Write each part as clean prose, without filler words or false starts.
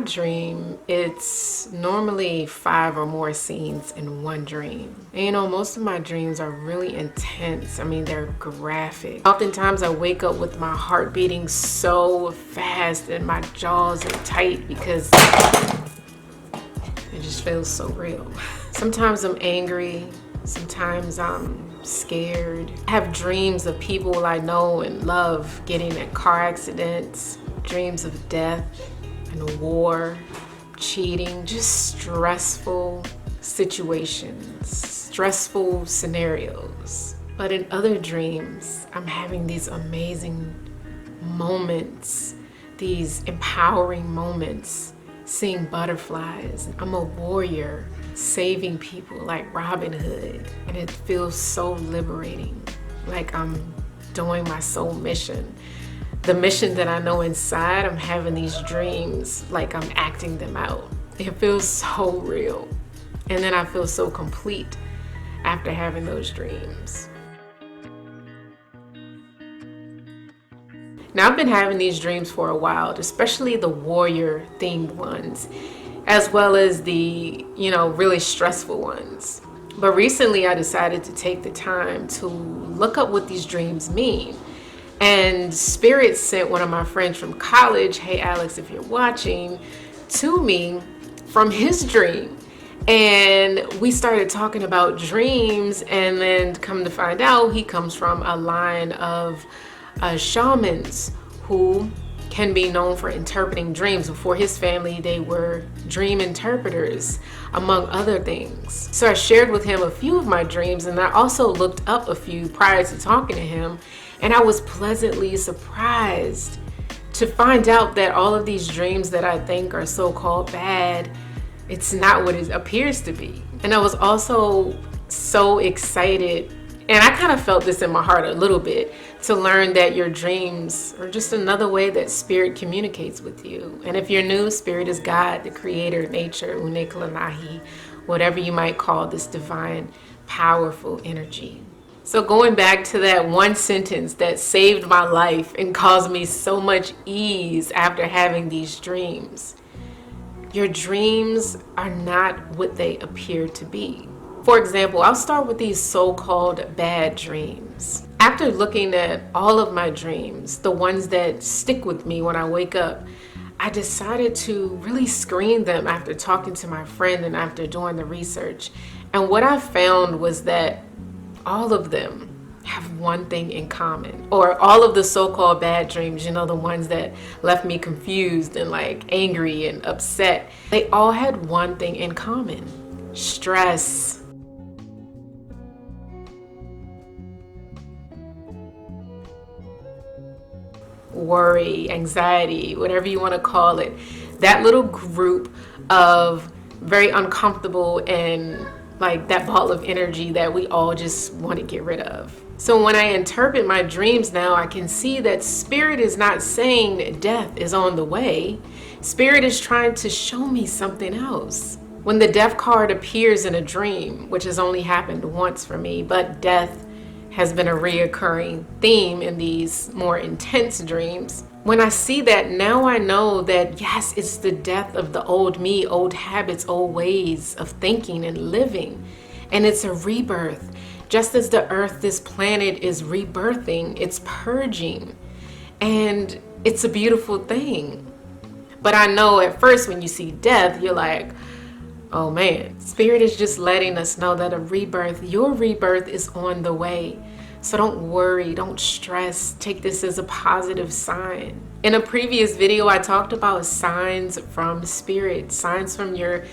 dream, it's normally 5 or more scenes in one dream. And you know, most of my dreams are really intense. I mean, they're graphic. Oftentimes I wake up with my heart beating so fast and my jaws are tight because it just feels so real. Sometimes I'm angry, sometimes I'm scared. I have dreams of people I know and love getting in car accidents, dreams of death and war, cheating, just stressful situations, stressful scenarios. But in other dreams, I'm having these amazing moments, these empowering moments, seeing butterflies. I'm a warrior, saving people like Robin Hood, and it feels so liberating, like I'm doing my soul mission. The mission that I know inside, I'm having these dreams like I'm acting them out. It feels so real. And then I feel so complete after having those dreams. Now, I've been having these dreams for a while, especially the warrior themed ones, as well as the, really stressful ones. But recently I decided to take the time to look up what these dreams mean. And Spirit sent one of my friends from college, hey Alex, if you're watching, to me from his dream. And we started talking about dreams, and then come to find out he comes from a line of shamans who can be known for interpreting dreams. For his family, they were dream interpreters, among other things. So I shared with him a few of my dreams, and I also looked up a few prior to talking to him, and I was pleasantly surprised to find out that all of these dreams that I think are so-called bad, it's not what it appears to be. And I was also so excited, and I kind of felt this in my heart a little bit, to learn that your dreams are just another way that Spirit communicates with you. And if you're new, Spirit is God, the creator, nature, Unekalanahi, whatever you might call this divine, powerful energy. So going back to that one sentence that saved my life and caused me so much ease after having these dreams. Your dreams are not what they appear to be. For example, I'll start with these so-called bad dreams. After looking at all of my dreams, the ones that stick with me when I wake up, I decided to really screen them after talking to my friend and after doing the research. And what I found was that all of them have one thing in common. Or all of the so-called bad dreams, the ones that left me confused and like angry and upset, they all had one thing in common: stress. Worry, anxiety, whatever you want to call it. That little group of very uncomfortable and like that ball of energy that we all just want to get rid of. So when I interpret my dreams now, I can see that Spirit is not saying death is on the way. Spirit is trying to show me something else. When the death card appears in a dream, which has only happened once for me, but death has been a reoccurring theme in these more intense dreams. When I see that, now I know that yes, it's the death of the old me, old habits, old ways of thinking and living. And it's a rebirth. Just as the earth, this planet is rebirthing, it's purging. And it's a beautiful thing. But I know at first when you see death, you're like, oh man, Spirit is just letting us know that a rebirth, your rebirth is on the way. So don't worry, don't stress, take this as a positive sign. In a previous video, I talked about signs from Spirit, signs from your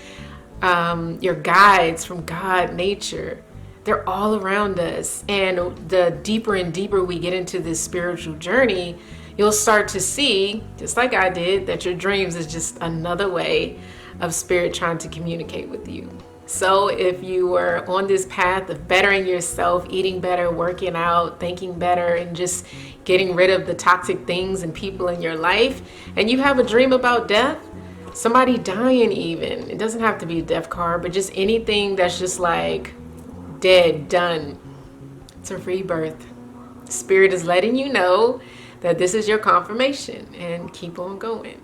guides, from God, nature. They're all around us. And the deeper and deeper we get into this spiritual journey, you'll start to see, just like I did, that your dreams is just another way of Spirit trying to communicate with you. So if you were on this path of bettering yourself, eating better, working out, thinking better, and just getting rid of the toxic things and people in your life, and you have a dream about death, somebody dying even, it doesn't have to be a death card, but just anything that's just like dead, done, it's a rebirth. Spirit is letting you know that this is your confirmation, and keep on going.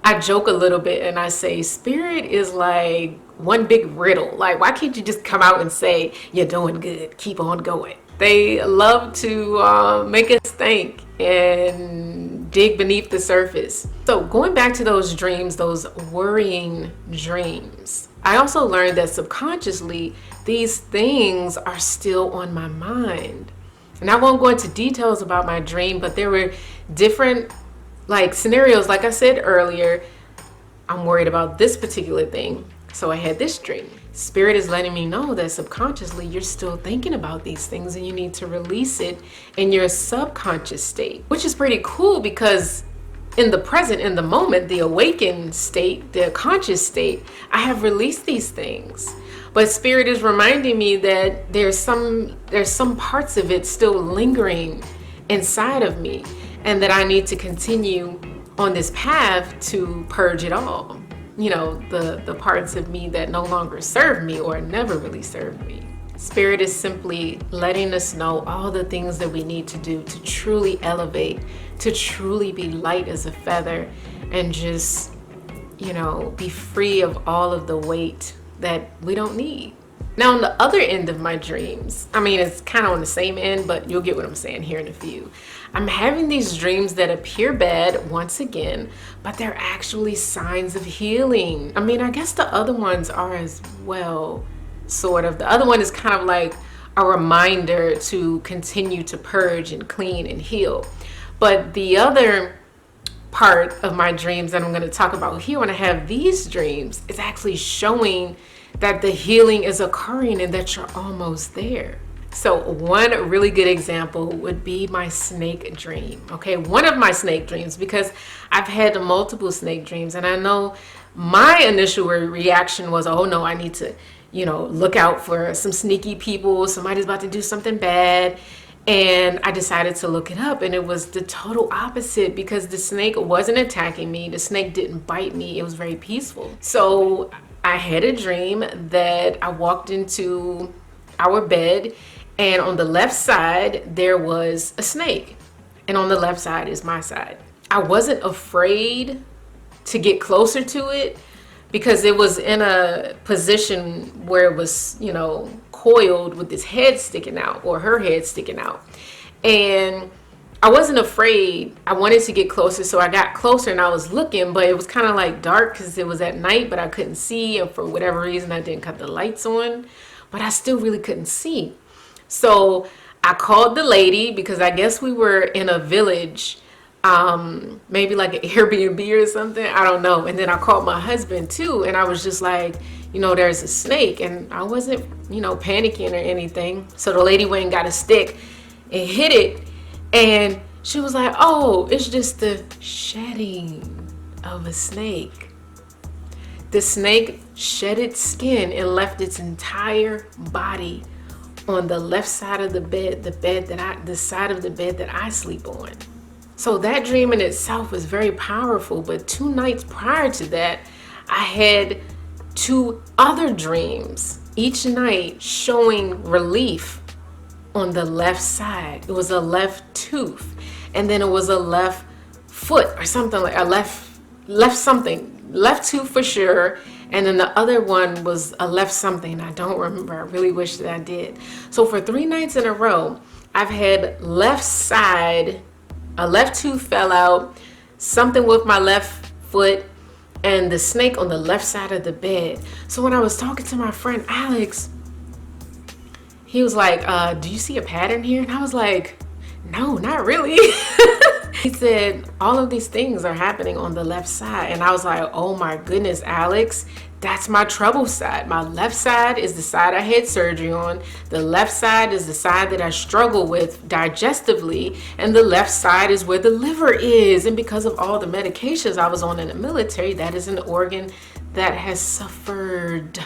I joke a little bit and I say spirit is like one big riddle. Like, why can't you just come out and say you're doing good, keep on going? They love to make us think and dig beneath the surface. So going back to those dreams, those worrying dreams, I also learned that subconsciously these things are still on my mind. And I won't go into details about my dream, but there were different scenarios. Like I said earlier, I'm worried about this particular thing, so I had this dream. Spirit is letting me know that subconsciously you're still thinking about these things and you need to release it in your subconscious state, which is pretty cool because in the present, in the moment, the awakened state, the conscious state, I have released these things. But spirit is reminding me that there's some parts of it still lingering inside of me, and that I need to continue on this path to purge it all. You know, the parts of me that no longer serve me or never really served me. Spirit is simply letting us know all the things that we need to do to truly elevate, to truly be light as a feather, and just, be free of all of the weight that we don't need. Now, on the other end of my dreams, it's kind of on the same end, but you'll get what I'm saying here in a few. I'm having these dreams that appear bad once again, but they're actually signs of healing. I guess the other ones are as well, sort of. The other one is kind of like a reminder to continue to purge and clean and heal. But the other part of my dreams that I'm going to talk about here when I have these dreams is actually showing that the healing is occurring and that you're almost there. So one really good example would be my snake dream. Okay, one of my snake dreams, because I've had multiple snake dreams, and I know my initial reaction was, oh no, I need to, look out for some sneaky people. Somebody's about to do something bad. And I decided to look it up, and it was the total opposite, because the snake wasn't attacking me. The snake didn't bite me. It was very peaceful. So I had a dream that I walked into our bed, and on the left side, there was a snake. And on the left side is my side. I wasn't afraid to get closer to it because it was in a position where it was, coiled with its head sticking out, or her head sticking out. And I wasn't afraid. I wanted to get closer, so I got closer and I was looking, but it was kind of like dark because it was at night, but I couldn't see, and for whatever reason I didn't cut the lights on, but I still really couldn't see. So I called the lady, because I guess we were in a village, maybe like an Airbnb or something, I don't know. And then I called my husband too, and I was just like, there's a snake, and I wasn't, panicking or anything. So the lady went and got a stick and hit it, and she was like, oh, it's just the shedding of a snake. The snake shed its skin and left its entire body on the left side of the bed, the side of the bed that I sleep on. So that dream in itself was very powerful. But 2 nights prior to that, I had 2 other dreams, each night showing relief on the left side. It was a left tooth, and then it was a left foot or something, like a left tooth for sure. And then the other one was a left something. I don't remember. I really wish that I did. So for 3 nights in a row, I've had left side, a left tooth fell out, something with my left foot, and the snake on the left side of the bed. So when I was talking to my friend Alex, he was like, do you see a pattern here? And I was like, no, not really. He said, all of these things are happening on the left side. And I was like, oh my goodness, Alex, that's my trouble side. My left side is the side I had surgery on. The left side is the side that I struggle with digestively. And the left side is where the liver is. And because of all the medications I was on in the military, that is an organ that has suffered.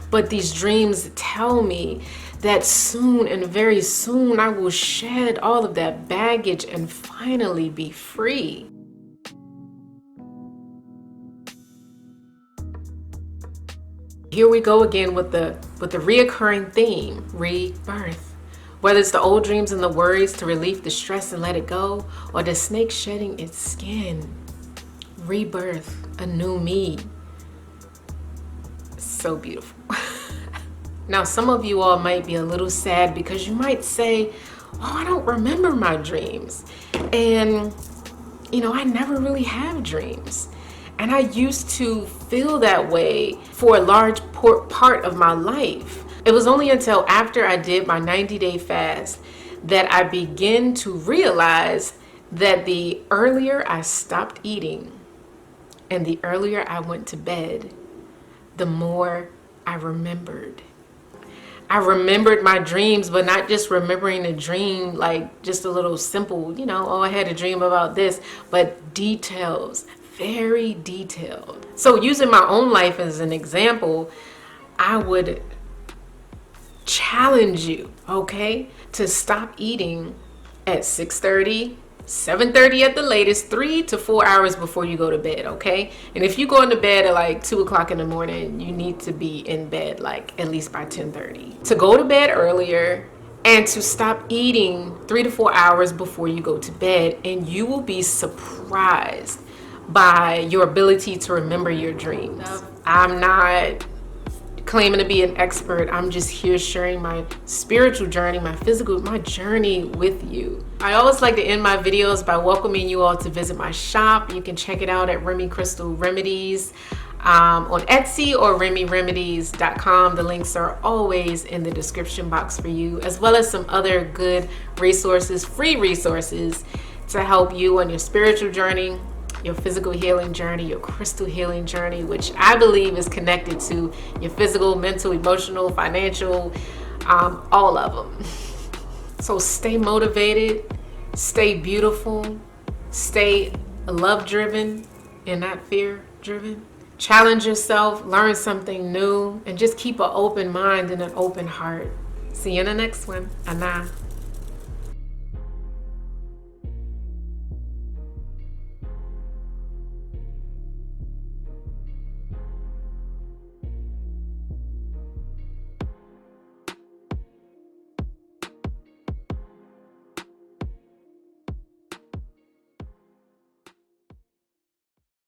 But these dreams tell me that soon, and very soon, I will shed all of that baggage and finally be free. Here we go again with the reoccurring theme, rebirth. Whether it's the old dreams and the worries to relieve the stress and let it go, or the snake shedding its skin. rebirth, a new me. So beautiful. Now, some of you all might be a little sad because you might say, oh, I don't remember my dreams. And, I never really have dreams. And I used to feel that way for a large part of my life. It was only until after I did my 90-day fast that I began to realize that the earlier I stopped eating and the earlier I went to bed, the more I remembered. I remembered my dreams, but not just remembering a dream like just a little simple, oh, I had a dream about this, but details, very detailed. So using my own life as an example, I would challenge you, okay, to stop eating at 6:30, 7:30 at the latest, 3 to 4 hours before you go to bed, okay? And if you go into bed at like 2 o'clock in the morning, you need to be in bed like at least by 10:30. To go to bed earlier and to stop eating 3 to 4 hours before you go to bed, and you will be surprised by your ability to remember your dreams. I'm not claiming to be an expert. I'm just here sharing my spiritual journey, my journey with you. I always like to end my videos by welcoming you all to visit my shop. You can check it out at Remy Crystal Remedies on Etsy or RemyRemedies.com. The links are always in the description box for you, as well as some other good resources, free resources to help you on your spiritual journey, your physical healing journey, your crystal healing journey, which I believe is connected to your physical, mental, emotional, financial, all of them. So stay motivated, stay beautiful, stay love-driven and not fear-driven. Challenge yourself, learn something new, and just keep an open mind and an open heart. See you in the next one. Anna.